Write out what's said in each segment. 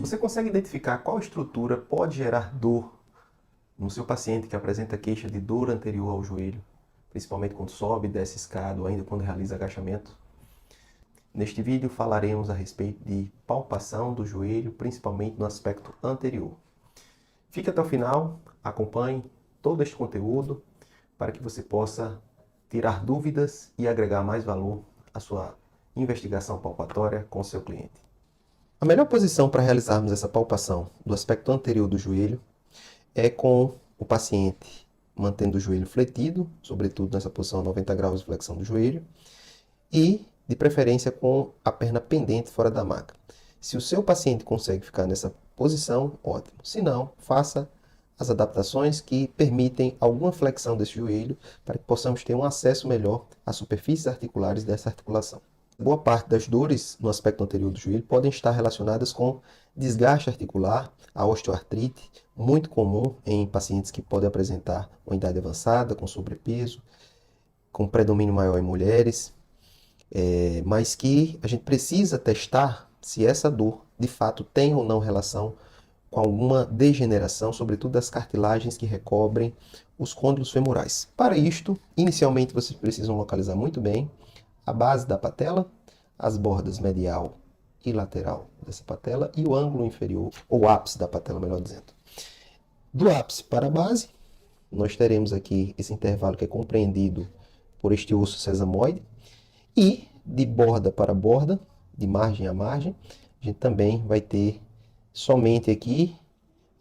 Você consegue identificar qual estrutura pode gerar dor no seu paciente que apresenta queixa de dor anterior ao joelho, principalmente quando sobe e desce escada ou ainda quando realiza agachamento? Neste vídeo falaremos a respeito de palpação do joelho, principalmente no aspecto anterior. Fique até o final, acompanhe todo este conteúdo para que você possa tirar dúvidas e agregar mais valor à sua investigação palpatória com o seu cliente. A melhor posição para realizarmos essa palpação do aspecto anterior do joelho é com o paciente mantendo o joelho fletido, sobretudo nessa posição 90 graus de flexão do joelho, e de preferência com a perna pendente fora da maca. Se o seu paciente consegue ficar nessa posição, ótimo. Se não, faça as adaptações que permitem alguma flexão desse joelho para que possamos ter um acesso melhor às superfícies articulares dessa articulação. Boa parte das dores no aspecto anterior do joelho podem estar relacionadas com desgaste articular, a osteoartrite, muito comum em pacientes que podem apresentar uma idade avançada, com sobrepeso, com predomínio maior em mulheres, mas que a gente precisa testar se essa dor de fato tem ou não relação com alguma degeneração, sobretudo das cartilagens que recobrem os côndilos femorais. Para isto, inicialmente vocês precisam localizar muito bem a base da patela, as bordas medial e lateral dessa patela e o ângulo inferior, ou ápice da patela, melhor dizendo. Do ápice para a base, nós teremos aqui esse intervalo que é compreendido por este osso sesamoide, e de borda para borda, de margem a margem, a gente também vai ter somente aqui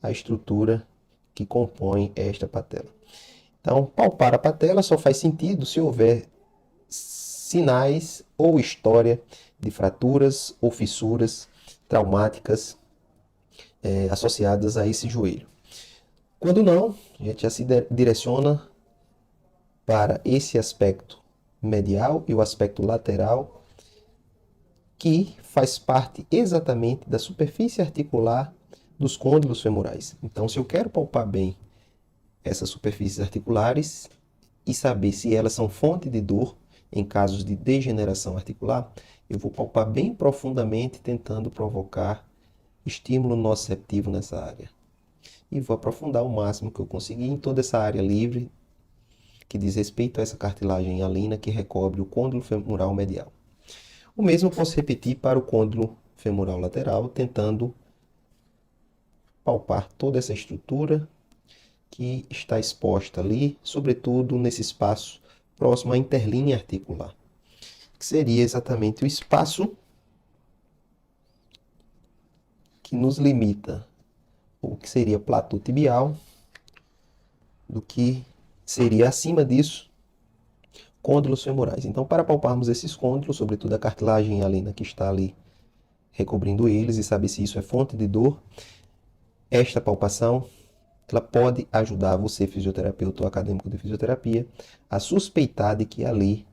a estrutura que compõe esta patela. Então, palpar a patela só faz sentido se houver sinais ou história de fraturas ou fissuras traumáticas associadas a esse joelho. Quando não, a gente já se direciona para esse aspecto medial e o aspecto lateral, que faz parte exatamente da superfície articular dos côndilos femorais. Então, se eu quero palpar bem essas superfícies articulares e saber se elas são fonte de dor em casos de degeneração articular, eu vou palpar bem profundamente, tentando provocar estímulo nociceptivo nessa área. E vou aprofundar o máximo que eu conseguir em toda essa área livre que diz respeito a essa cartilagem hialina que recobre o côndilo femoral medial. O mesmo eu posso repetir para o côndilo femoral lateral, tentando palpar toda essa estrutura que está exposta ali, sobretudo nesse espaço próximo à interlinha articular, que seria exatamente o espaço que nos limita, ou que seria platô tibial, do que seria acima disso côndilos femorais. Então, para palparmos esses côndilos, sobretudo a cartilagem hialina que está ali recobrindo eles, e saber se isso é fonte de dor, esta palpação ela pode ajudar você, fisioterapeuta ou acadêmico de fisioterapia, a suspeitar de que ali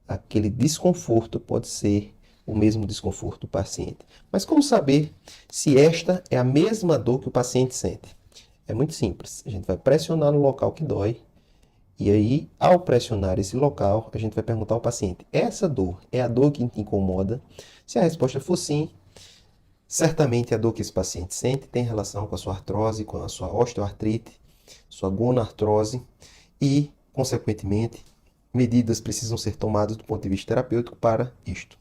aquele desconforto pode ser o mesmo desconforto do paciente. Mas como saber se esta é a mesma dor que o paciente sente? É muito simples. A gente vai pressionar no local que dói, e aí, ao pressionar esse local, a gente vai perguntar ao paciente: essa dor é a dor que te incomoda? Se a resposta for sim, certamente a dor que esse paciente sente tem relação com a sua artrose, com a sua osteoartrite, sua gonartrose e, consequentemente, medidas precisam ser tomadas do ponto de vista terapêutico para isto.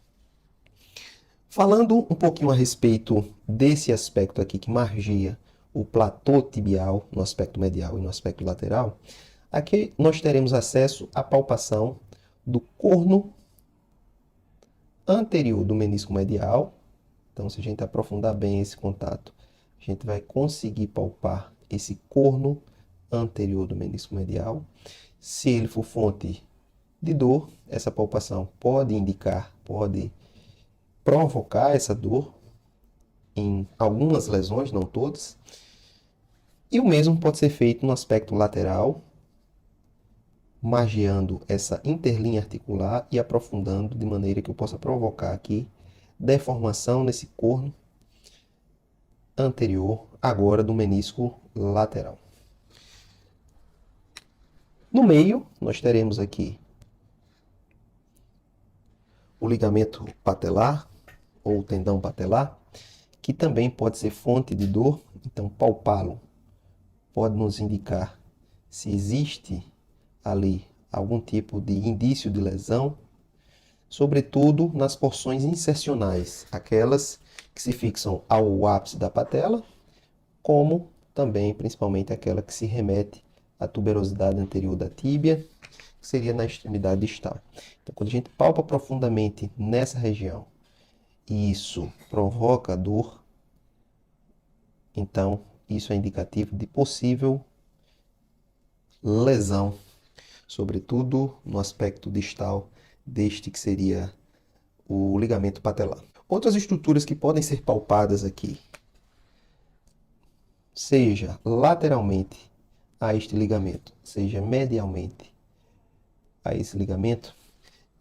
Falando um pouquinho a respeito desse aspecto aqui que margeia o platô tibial no aspecto medial e no aspecto lateral, aqui nós teremos acesso à palpação do corno anterior do menisco medial. Então, se a gente aprofundar bem esse contato, a gente vai conseguir palpar esse corno anterior do menisco medial. Se ele for fonte de dor, essa palpação pode indicar, pode provocar essa dor em algumas lesões, não todas. E o mesmo pode ser feito no aspecto lateral, margeando essa interlinha articular e aprofundando de maneira que eu possa provocar aqui deformação nesse corno anterior, agora do menisco lateral. No meio, nós teremos aqui o ligamento patelar, ou tendão patelar, que também pode ser fonte de dor. Então, palpá-lo pode nos indicar se existe ali algum tipo de indício de lesão, sobretudo nas porções insercionais, aquelas que se fixam ao ápice da patela, como também, principalmente, aquela que se remete à tuberosidade anterior da tíbia, que seria na extremidade distal. Então, quando a gente palpa profundamente nessa região e isso provoca dor, então isso é indicativo de possível lesão, sobretudo no aspecto distal deste que seria o ligamento patelar. Outras estruturas que podem ser palpadas aqui, seja lateralmente a este ligamento, seja medialmente a esse ligamento,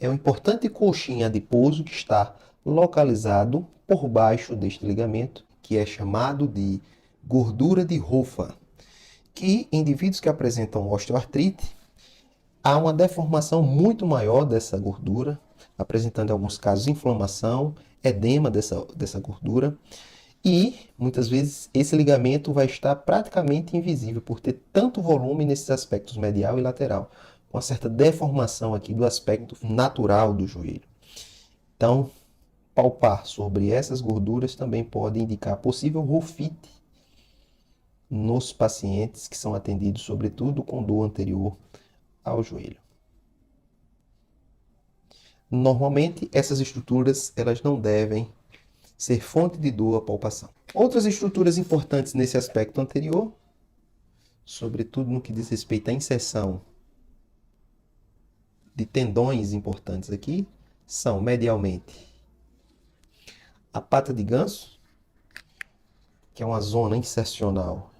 é um importante coxim adiposo que está localizado por baixo deste ligamento, que é chamado de gordura de Hoffa, que em indivíduos que apresentam osteoartrite, há uma deformação muito maior dessa gordura, apresentando em alguns casos inflamação, edema dessa gordura, e muitas vezes esse ligamento vai estar praticamente invisível por ter tanto volume nesses aspectos medial e lateral, com uma certa deformação aqui do aspecto natural do joelho. Então, palpar sobre essas gorduras também pode indicar possível rofite nos pacientes que são atendidos, sobretudo com dor anterior ao joelho. Normalmente, essas estruturas elas não devem ser fonte de dor à palpação. Outras estruturas importantes nesse aspecto anterior, sobretudo no que diz respeito à inserção de tendões importantes aqui, são medialmente a pata de ganso, que é uma zona insercional,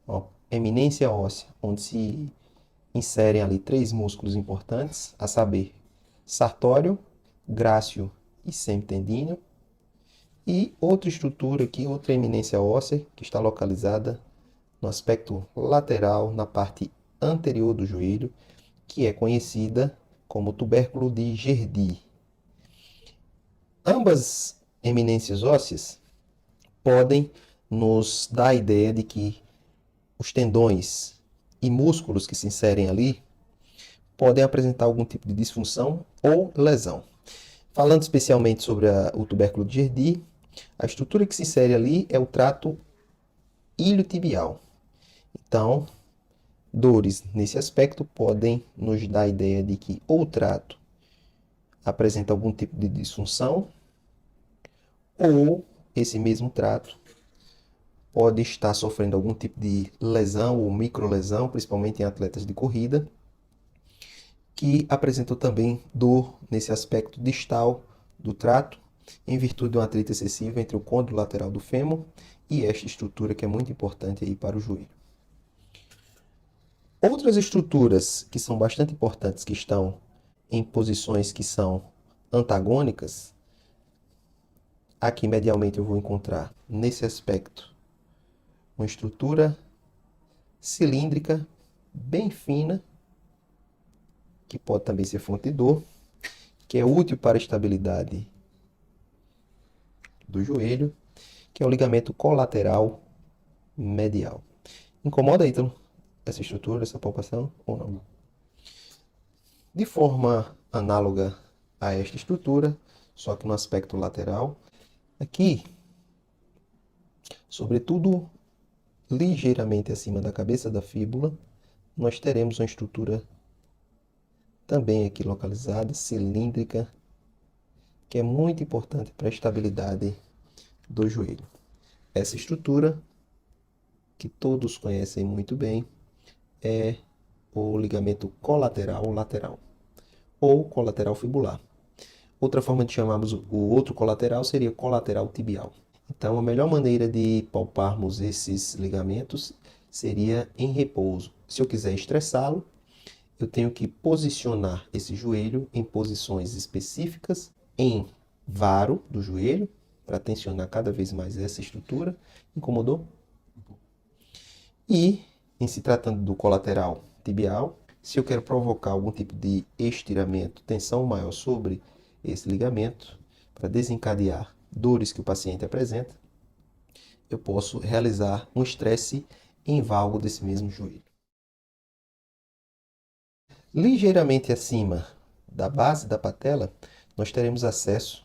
uma eminência óssea, onde se inserem ali 3 músculos importantes, a saber, sartório, grácil e semitendíneo. E outra estrutura aqui, outra eminência óssea, que está localizada no aspecto lateral, na parte anterior do joelho, que é conhecida como tubérculo de Gerdy. Ambas eminências ósseas podem nos dar a ideia de que os tendões e músculos que se inserem ali podem apresentar algum tipo de disfunção ou lesão. Falando especialmente sobre o tubérculo de Gerdy, a estrutura que se insere ali é o trato iliotibial. Então, dores nesse aspecto podem nos dar a ideia de que ou o trato apresenta algum tipo de disfunção, ou esse mesmo trato pode estar sofrendo algum tipo de lesão ou microlesão, principalmente em atletas de corrida, que apresentam também dor nesse aspecto distal do trato, em virtude de uma atrito excessivo entre o côndilo lateral do fêmur e esta estrutura que é muito importante aí para o joelho. Outras estruturas que são bastante importantes, que estão em posições que são antagônicas, aqui medialmente eu vou encontrar nesse aspecto uma estrutura cilíndrica bem fina, que pode também ser fonte de dor, que é útil para a estabilidade do joelho, que é o ligamento colateral medial. Incomoda, Ítalo, essa estrutura, essa palpação ou não? De forma análoga a esta estrutura, só que no aspecto lateral, aqui, sobretudo ligeiramente acima da cabeça da fíbula, nós teremos uma estrutura também aqui localizada, cilíndrica, que é muito importante para a estabilidade do joelho. Essa estrutura, que todos conhecem muito bem, é o ligamento colateral lateral, ou colateral fibular. Outra forma de chamarmos o outro colateral seria colateral tibial. Então, a melhor maneira de palparmos esses ligamentos seria em repouso. Se eu quiser estressá-lo, eu tenho que posicionar esse joelho em posições específicas, em varo do joelho, para tensionar cada vez mais essa estrutura. Incomodou? E, em se tratando do colateral tibial, se eu quero provocar algum tipo de estiramento, tensão maior sobre esse ligamento, para desencadear dores que o paciente apresenta, eu posso realizar um estresse em valgo desse mesmo joelho. Ligeiramente acima da base da patela, nós teremos acesso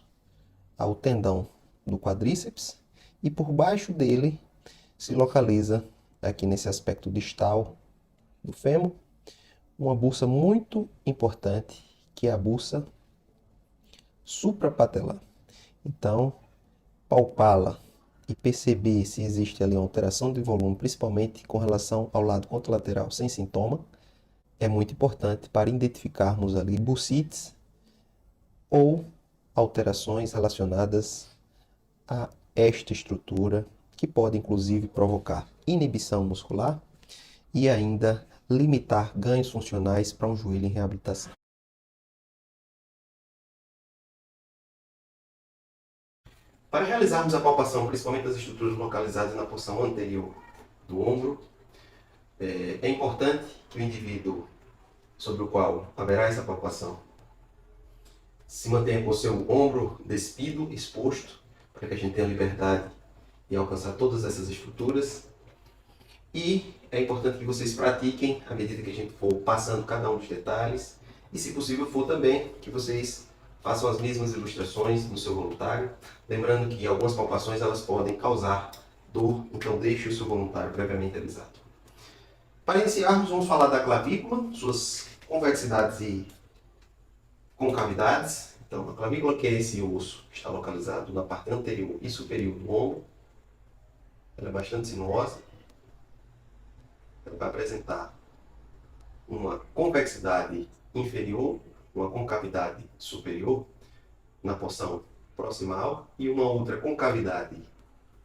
ao tendão do quadríceps e por baixo dele se localiza, aqui nesse aspecto distal do fêmur, uma bursa muito importante, que é a bursa suprapatelar. Então, palpá-la e perceber se existe ali uma alteração de volume, principalmente com relação ao lado contralateral sem sintoma, é muito importante para identificarmos ali bursites ou alterações relacionadas a esta estrutura, que pode inclusive provocar inibição muscular e ainda limitar ganhos funcionais para um joelho em reabilitação. Para realizarmos a palpação, principalmente das estruturas localizadas na porção anterior do ombro, é importante que o indivíduo sobre o qual haverá essa palpação se mantenha com o seu ombro despido, exposto, para que a gente tenha liberdade de alcançar todas essas estruturas. E é importante que vocês pratiquem à medida que a gente for passando cada um dos detalhes. E se possível for também que vocês façam as mesmas ilustrações no seu voluntário. Lembrando que algumas palpações elas podem causar dor, então deixe o seu voluntário previamente avisado. Para iniciarmos, vamos falar da clavícula, suas convexidades e concavidades. Então, a clavícula, que é esse osso que está localizado na parte anterior e superior do ombro, ela é bastante sinuosa. Ela vai apresentar uma convexidade inferior, uma concavidade superior na porção proximal e uma outra concavidade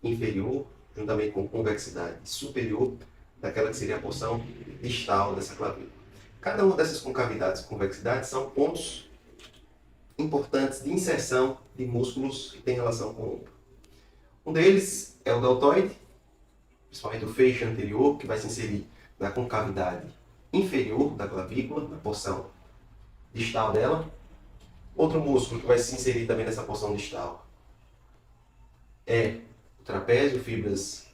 inferior, juntamente com convexidade superior, daquela que seria a porção distal dessa clavícula. Cada uma dessas concavidades e convexidades são pontos importantes de inserção de músculos que têm relação com o ombro. Um deles é o deltoide, principalmente o feixe anterior, que vai se inserir na concavidade inferior da clavícula, na porção distal dela. Outro músculo que vai se inserir também nessa porção distal é o trapézio, fibras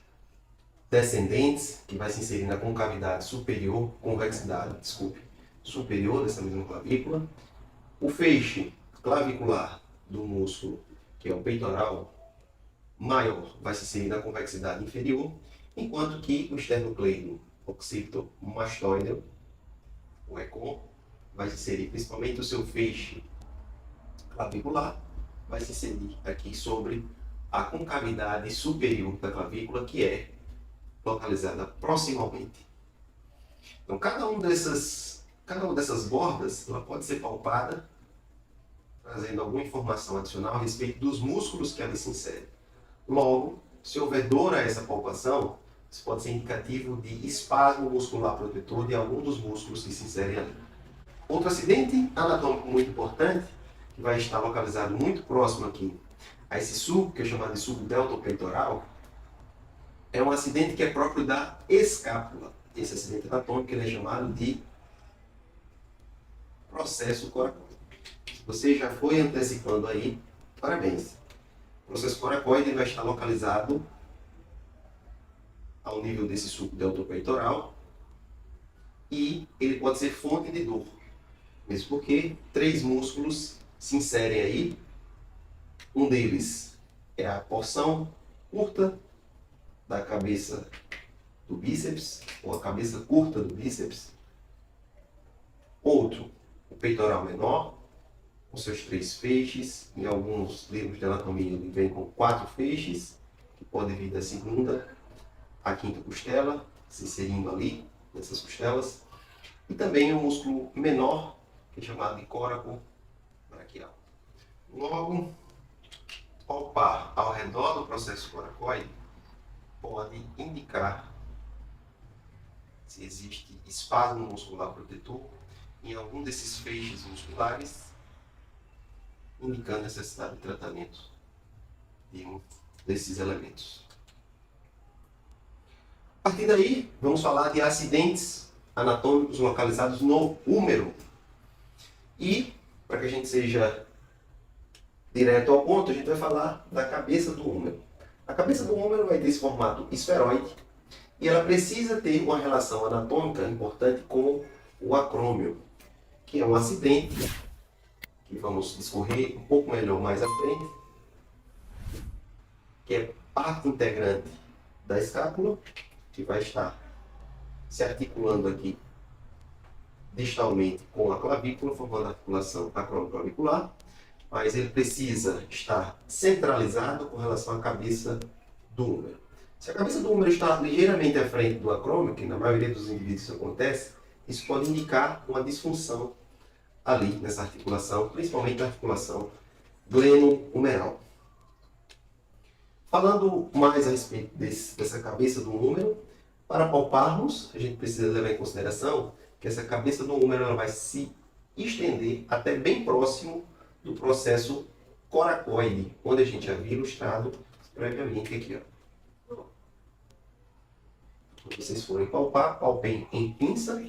descendentes, que vai se inserir na concavidade superior, superior dessa mesma clavícula. O feixe clavicular do músculo, que é o peitoral maior, vai se inserir na convexidade inferior, enquanto que o esternocleido occipitomastoideo, o ECOM, vai se inserir principalmente o seu feixe clavicular, vai se inserir aqui sobre a concavidade superior da clavícula, que é localizada proximalmente. Então, cada uma dessas bordas ela pode ser palpada, trazendo alguma informação adicional a respeito dos músculos que ali se inserem. Logo, se houver dor a essa palpação, isso pode ser indicativo de espasmo muscular protetor de algum dos músculos que se inserem ali. Outro acidente anatômico muito importante, que vai estar localizado muito próximo aqui a esse sulco, que é chamado de sulco deltopeitoral, é um acidente que é próprio da escápula. Esse acidente anatômico ele é chamado de processo coracoide. Se você já foi antecipando aí, parabéns. O processo coracoide vai estar localizado ao nível desse sulco deltopeitoral e ele pode ser fonte de dor, mesmo porque 3 músculos se inserem aí. Um deles é a porção curta da cabeça do bíceps, ou a cabeça curta do bíceps. Outro, o peitoral menor, com seus 3 feixes. Em alguns livros de anatomia ele vem com 4 feixes, que podem vir da segunda à quinta costela, se inserindo ali nessas costelas. E também o músculo menor, que é chamado de córaco braquial. Logo, palpar ao redor do processo coracoide pode indicar se existe espasmo muscular protetor em algum desses feixes musculares, indicando a necessidade de tratamento de um desses elementos. A partir daí, vamos falar de acidentes anatômicos localizados no húmero. E, para que a gente seja direto ao ponto, a gente vai falar da cabeça do húmero. A cabeça do húmero vai ter esse formato esferoide e ela precisa ter uma relação anatômica importante com o acrômio, que é um acidente que vamos discorrer um pouco melhor mais à frente, que é parte integrante da escápula, que vai estar se articulando aqui distalmente com a clavícula, formando a articulação acromioclavicular, mas ele precisa estar centralizado com relação à cabeça do húmero. Se a cabeça do húmero está ligeiramente à frente do acrômio, que na maioria dos indivíduos isso acontece, isso pode indicar uma disfunção ali nessa articulação, principalmente na articulação gleno-humeral. Falando mais a respeito dessa cabeça do húmero, para palparmos, a gente precisa levar em consideração que essa cabeça do húmero ela vai se estender até bem próximo do processo coracoide, onde a gente já viu ilustrado previamente aqui. Ó. Quando vocês forem palpar, palpem em pinça,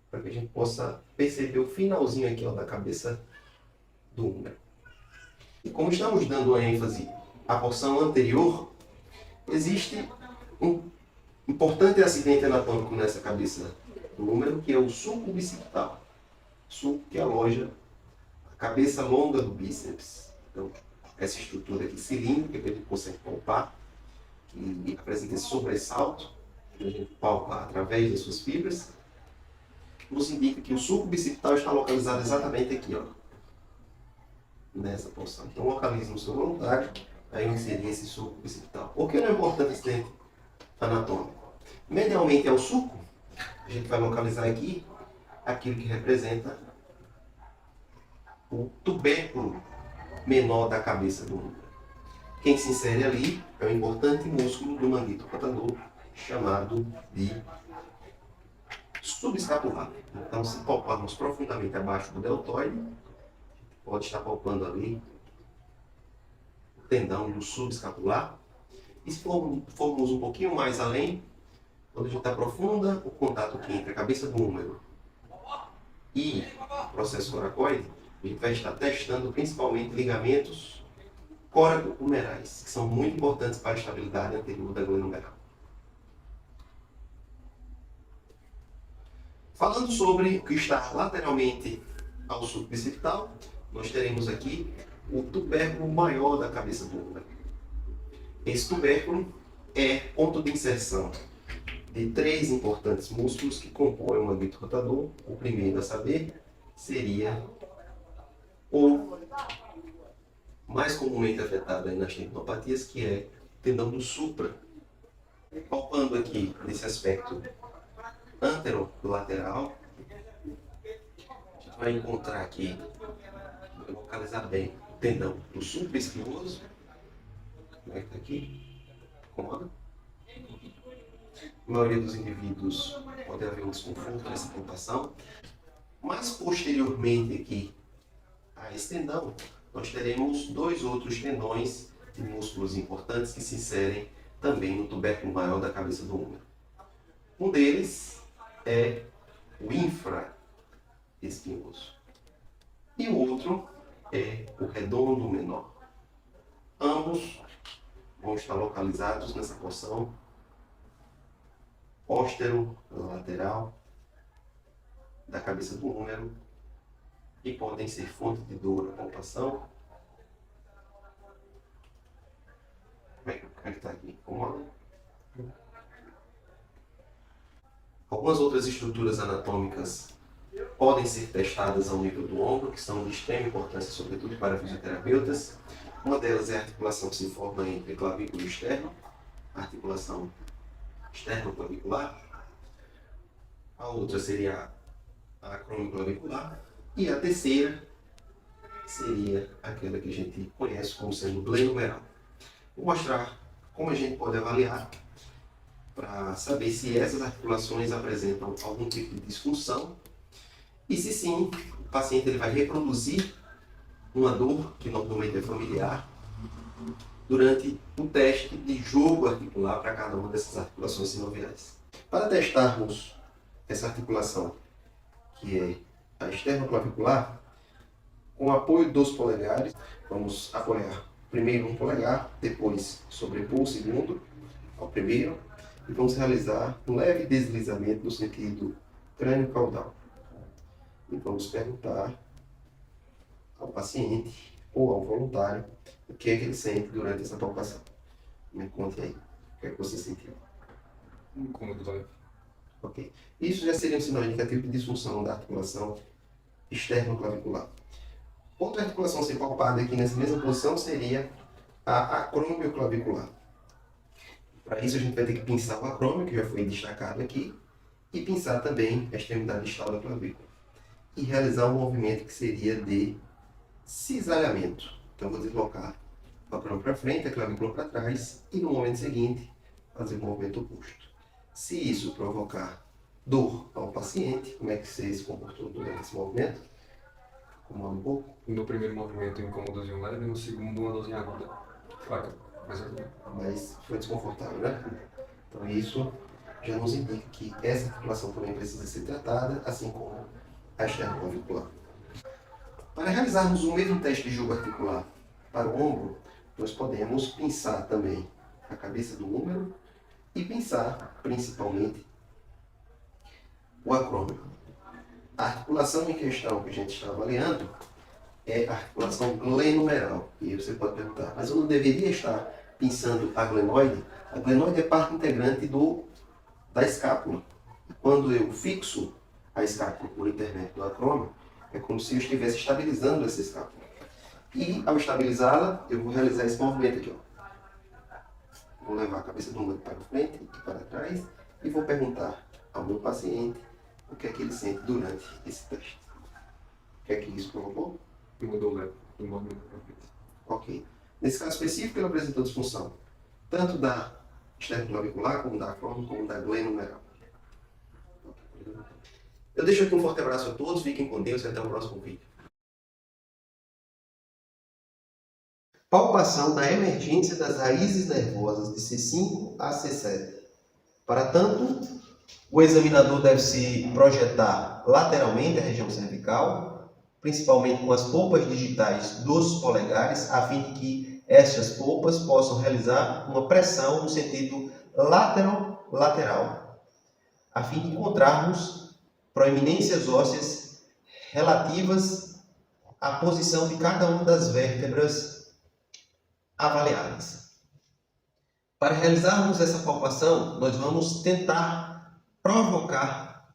para que a gente possa perceber o finalzinho aqui ó, da cabeça do húmero. E como estamos dando a ênfase à porção anterior, existe um importante acidente anatômico nessa cabeça do húmero, que é o sulco bicipital. Sulco que aloja a cabeça longa do bíceps. Então, essa estrutura aqui cilíndrica que a gente consegue palpar, que apresenta esse sobressalto, que a gente palpa através das suas fibras, nos indica que o sulco bicipital está localizado exatamente aqui, ó, nessa porção. Então, localize no seu voluntário, aí eu inseri esse sulco bicipital. Por que não é importante esse acidente anatômico? Medialmente ao sulco, a gente vai localizar aqui aquilo que representa o tubérculo menor da cabeça do húmero. Quem se insere ali é um importante músculo do manguito rotador, chamado de subescapular. Então, se palparmos profundamente abaixo do deltoide, pode estar palpando ali o tendão do subescapular. E se formos um pouquinho mais além, quando a gente aprofunda o contato aqui entre a cabeça do húmero e o processo coracoide, a gente vai estar testando principalmente ligamentos coraco-humerais, que são muito importantes para a estabilidade anterior da glândula humeral. Falando sobre o que está lateralmente ao sulco bicipital, nós teremos aqui o tubérculo maior da cabeça do húmero. Esse tubérculo é ponto de inserção de três importantes músculos que compõem o manguito rotador. O primeiro a saber seria o mais comumente afetado aí nas tendinopatias, que é o tendão do supra. Palpando aqui nesse aspecto anterolateral, a gente vai encontrar aqui, vai localizar bem o tendão do supraespinhoso. Como é que está aqui? Incomoda? A maioria dos indivíduos pode haver um desconforto nessa palpação. Mais posteriormente aqui a esse tendão, nós teremos dois outros tendões de músculos importantes que se inserem também no tubérculo maior da cabeça do húmero. Um deles é o infraespinhoso e o outro é o redondo menor. Ambos vão estar localizados nessa porção posterolateral da cabeça do húmero e podem ser fonte de dor na palpação. Como é que está aqui? Incomoda? Algumas outras estruturas anatômicas podem ser testadas ao nível do ombro, que são de extrema importância, sobretudo para fisioterapeutas. Uma delas é a articulação que se forma entre clavícula e externo, a articulação externo-clavicular. A outra seria a acromioclavicular. E a terceira seria aquela que a gente conhece como sendo glenohumeral. Vou mostrar como a gente pode avaliar para saber se essas articulações apresentam algum tipo de disfunção e se sim, o paciente ele vai reproduzir uma dor que normalmente é familiar durante o teste de jogo articular para cada uma dessas articulações sinoviais. Para testarmos essa articulação, que é a externoclavicular, com o apoio dos polegares, vamos apoiar primeiro um polegar, depois sobrepor o segundo ao primeiro e vamos realizar um leve deslizamento no sentido crânio-caudal. E vamos perguntar ao paciente ou ao voluntário o que é que ele sente durante essa palpação. Me conte aí, o que é que você sentiu? Incômodo leve. Ok. Isso já seria um sinal indicativo de disfunção da articulação externo-clavicular. Outra articulação a ser palpada aqui nessa mesma posição seria a acromioclavicular. Para isso a gente vai ter que pinçar o acrômio, que já foi destacado aqui, e pinçar também a extremidade distal da clavícula. E realizar um movimento que seria de cisalhamento. Então vou deslocar o acrômio para frente, a clavícula para trás, e no momento seguinte fazer o movimento oposto. Se isso provocar dor ao paciente, como é que você se comportou durante esse movimento? Incomoda um pouco? No primeiro movimento, incômodozinho leve, no segundo, uma dorzinha aguda. Fraca, mas aguda. Mas foi desconfortável, né? Então isso já nos indica que essa articulação também precisa ser tratada, assim como a externo-clavicular. Para realizarmos o mesmo teste de jogo articular para o ombro, nós podemos pinçar também a cabeça do húmero e pinçar, principalmente, o acrômio. A articulação em questão que a gente está avaliando é a articulação glenomeral. E você pode perguntar, mas eu não deveria estar pinçando a glenoide? A glenoide é parte integrante da escápula. Quando eu fixo a escápula por intermédio do acrômio, é como se eu estivesse estabilizando essa escápula. E ao estabilizá-la, eu vou realizar esse movimento aqui. Ó. Vou levar a cabeça do húmero para frente e para trás e vou perguntar ao meu paciente o que é que ele sente durante esse teste. O que é que isso provocou? Mudou leve, do movimento para frente. Ok. Nesse caso específico, ele apresentou disfunção tanto da externo-clavicular, como da acrômio, como da glenomeral. Eu deixo aqui um forte abraço a todos, fiquem com Deus e até o próximo vídeo. Palpação da emergência das raízes nervosas de C5 a C7. Para tanto, o examinador deve se projetar lateralmente a região cervical, principalmente com as polpas digitais dos polegares, a fim de que estas polpas possam realizar uma pressão no sentido lateral, a fim de encontrarmos proeminências ósseas relativas à posição de cada uma das vértebras avaliadas. Para realizarmos essa palpação, nós vamos tentar provocar,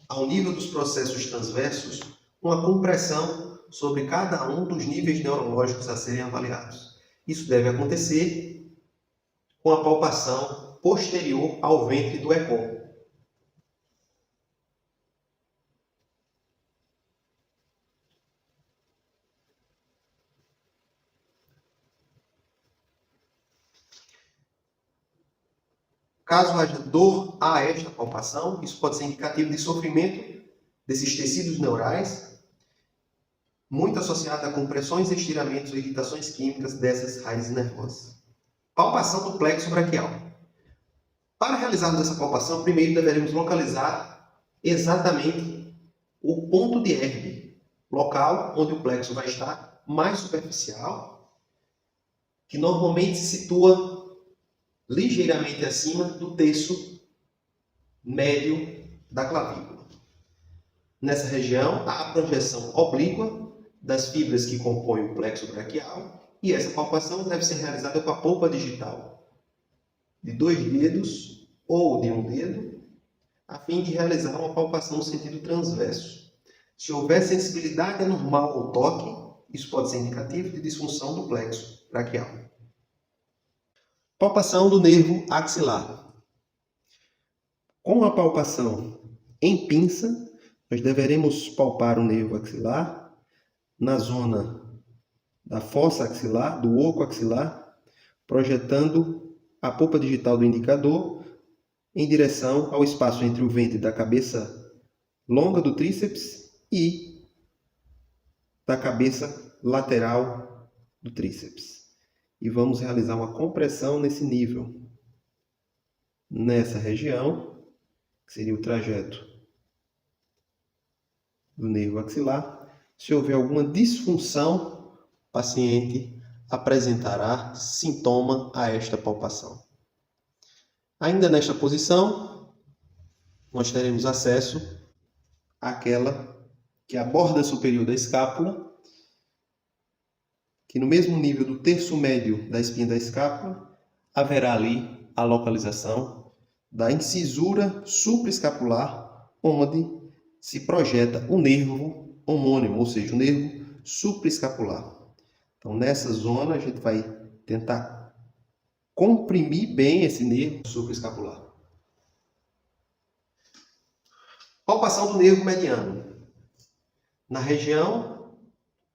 ao nível dos processos transversos, uma compressão sobre cada um dos níveis neurológicos a serem avaliados. Isso deve acontecer com a palpação posterior ao ventre do ECOM. Caso haja dor a esta palpação, isso pode ser indicativo de sofrimento desses tecidos neurais, muito associado a compressões, estiramentos ou irritações químicas dessas raízes nervosas. Palpação do plexo braquial. Para realizarmos essa palpação, primeiro deveremos localizar exatamente o ponto de Erbe, local onde o plexo vai estar mais superficial, que normalmente se situa ligeiramente acima do terço médio da clavícula. Nessa região, há a projeção oblíqua das fibras que compõem o plexo braquial e essa palpação deve ser realizada com a polpa digital de 2 dedos ou de 1 dedo, a fim de realizar uma palpação no sentido transverso. Se houver sensibilidade anormal ao toque, isso pode ser indicativo de disfunção do plexo braquial. Palpação do nervo axilar. Com a palpação em pinça, nós deveremos palpar o nervo axilar na zona da fossa axilar, do oco axilar, projetando a polpa digital do indicador em direção ao espaço entre o ventre da cabeça longa do tríceps e da cabeça lateral do tríceps. E vamos realizar uma compressão nesse nível, nessa região, que seria o trajeto do nervo axilar. Se houver alguma disfunção, o paciente apresentará sintoma a esta palpação. Ainda nesta posição, nós teremos acesso àquela que é a borda superior da escápula, que no mesmo nível do terço médio da espinha da escápula, haverá ali a localização da incisura supraescapular, onde se projeta o nervo homônimo, ou seja, o nervo supraescapular. Então, nessa zona, a gente vai tentar comprimir bem esse nervo supraescapular. Palpação do nervo mediano. Na região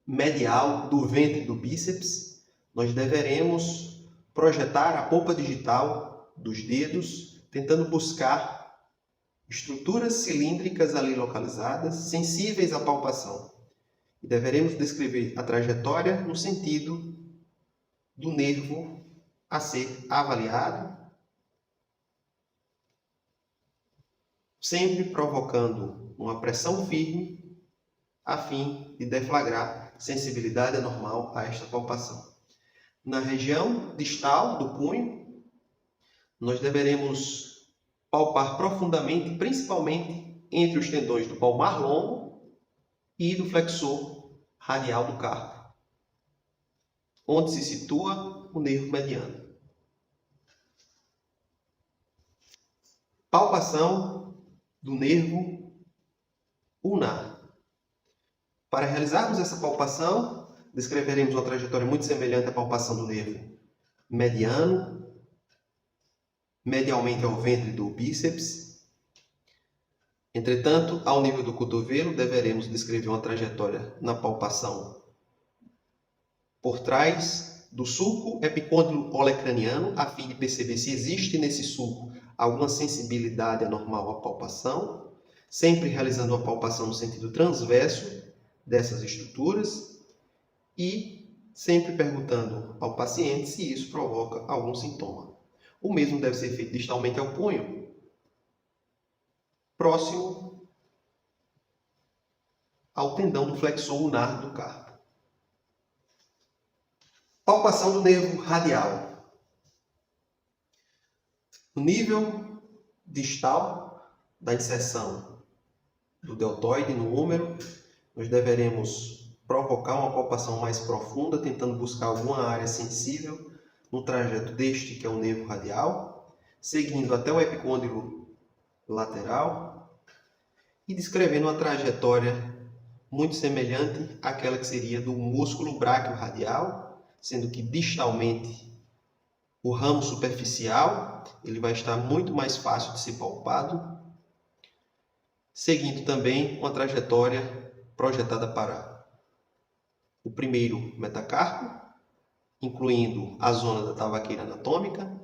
medial do ventre do bíceps, nós deveremos projetar a polpa digital dos dedos, tentando buscar estruturas cilíndricas ali localizadas, sensíveis à palpação. E deveremos descrever a trajetória no sentido do nervo a ser avaliado, sempre provocando uma pressão firme a fim de deflagrar sensibilidade anormal a esta palpação. Na região distal do punho, nós deveremos palpar profundamente, principalmente entre os tendões do palmar longo e do flexor radial do carpo, onde se situa o nervo mediano. Palpação do nervo ulnar. Para realizarmos essa palpação, descreveremos uma trajetória muito semelhante à palpação do nervo mediano, medialmente ao ventre do bíceps. Entretanto, ao nível do cotovelo, deveremos descrever uma trajetória na palpação por trás do sulco epicôndilo olecraniano, a fim de perceber se existe nesse sulco alguma sensibilidade anormal à palpação, sempre realizando uma palpação no sentido transverso dessas estruturas e sempre perguntando ao paciente se isso provoca algum sintoma. O mesmo deve ser feito distalmente ao punho, próximo ao tendão do flexor ulnar do carpo. Palpação do nervo radial. No nível distal da inserção do deltoide no húmero, nós deveremos provocar uma palpação mais profunda, tentando buscar alguma área sensível no trajeto deste, que é o nervo radial, seguindo até o epicôndilo lateral e descrevendo uma trajetória muito semelhante àquela que seria do músculo braquiorradial, sendo que distalmente o ramo superficial ele vai estar muito mais fácil de ser palpado, seguindo também uma trajetória projetada para o primeiro metacarpo, incluindo a zona da tavaqueira anatômica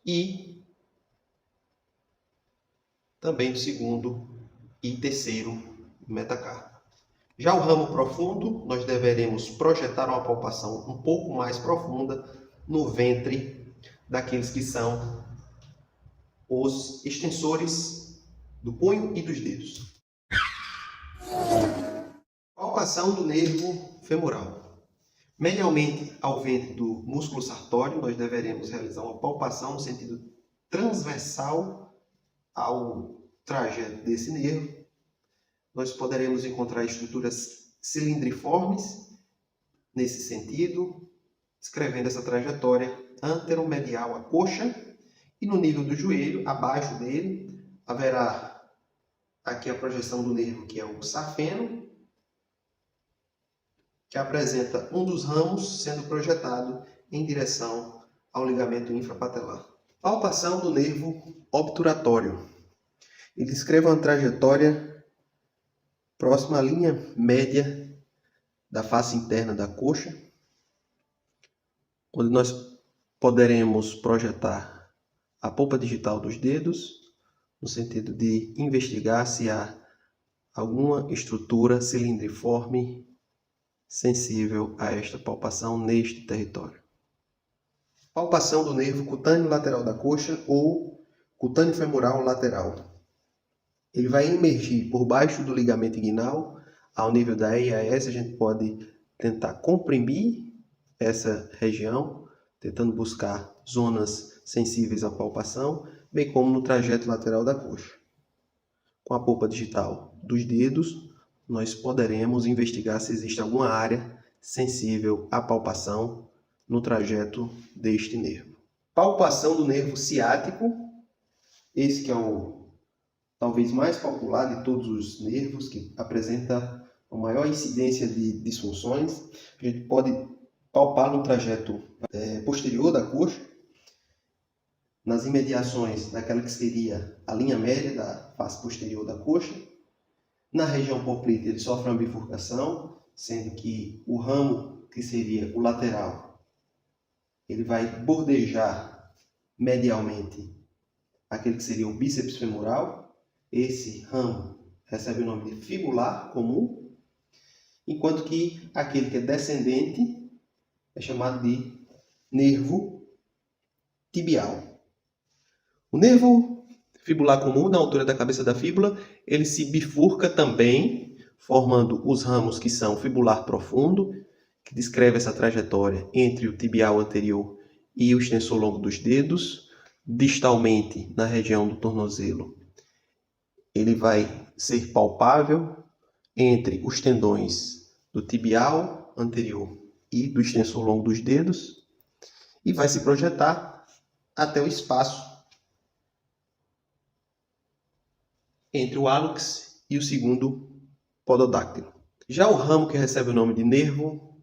e também do segundo e terceiro metacarpo. Já o ramo profundo, nós deveremos projetar uma palpação um pouco mais profunda no ventre daqueles que são os extensores do punho e dos dedos. Palpação do nervo femoral. Medialmente ao ventre do músculo sartório, nós deveremos realizar uma palpação no sentido transversal ao trajeto desse nervo. Nós poderemos encontrar estruturas cilindriformes nesse sentido, descrevendo essa trajetória anteromedial à coxa, e no nível do joelho, abaixo dele, haverá aqui a projeção do nervo que é o safeno, que apresenta um dos ramos sendo projetado em direção ao ligamento infrapatelar. Palpação do nervo obturatório. Ele descreve uma trajetória próxima à linha média da face interna da coxa, onde nós poderemos projetar a polpa digital dos dedos, no sentido de investigar se há alguma estrutura cilindriforme sensível a esta palpação neste território. Palpação do nervo cutâneo lateral da coxa ou cutâneo femoral lateral. Ele vai emergir por baixo do ligamento inguinal, ao nível da EIAS. A gente pode tentar comprimir essa região, tentando buscar zonas sensíveis à palpação, bem como no trajeto lateral da coxa. Com a polpa digital dos dedos, nós poderemos investigar se existe alguma área sensível à palpação no trajeto deste nervo. Palpação do nervo ciático, esse que é o talvez mais popular de todos os nervos, que apresenta a maior incidência de disfunções. A gente pode palpar no trajeto posterior da coxa, nas imediações daquela que seria a linha média da face posterior da coxa. Na região poplítea ele sofre uma bifurcação, sendo que o ramo, que seria o lateral, ele vai bordejar medialmente aquele que seria o bíceps femoral. Esse ramo recebe o nome de fibular comum, enquanto que aquele que é descendente é chamado de nervo tibial. O nervo fibular comum, na altura da cabeça da fíbula, ele se bifurca também, formando os ramos que são fibular profundo, que descreve essa trajetória entre o tibial anterior e o extensor longo dos dedos. Distalmente, na região do tornozelo, ele vai ser palpável entre os tendões do tibial anterior e do extensor longo dos dedos e vai se projetar até o espaço entre o hálux e o segundo pododáctilo. Já o ramo que recebe o nome de nervo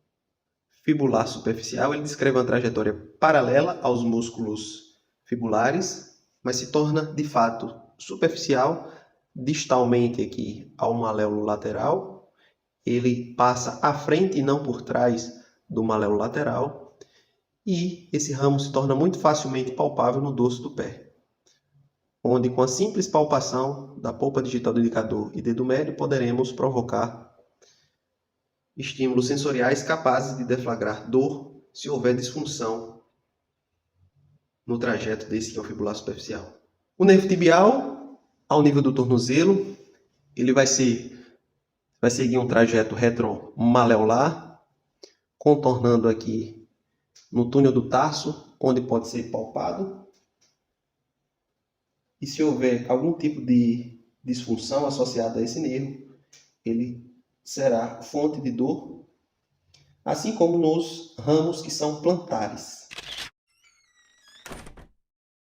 fibular superficial, ele descreve uma trajetória paralela aos músculos fibulares, mas se torna de fato superficial distalmente aqui ao maléolo lateral. Ele passa à frente e não por trás do maléolo lateral, e esse ramo se torna muito facilmente palpável no dorso do pé, onde com a simples palpação da polpa digital do indicador e dedo médio poderemos provocar estímulos sensoriais capazes de deflagrar dor se houver disfunção no trajeto desse que é o fibular superficial. O nervo tibial, ao nível do tornozelo, ele vai seguir um trajeto retromaleolar, contornando aqui no túnel do tarso, onde pode ser palpado. E se houver algum tipo de disfunção associada a esse nervo, ele será fonte de dor, assim como nos ramos que são plantares.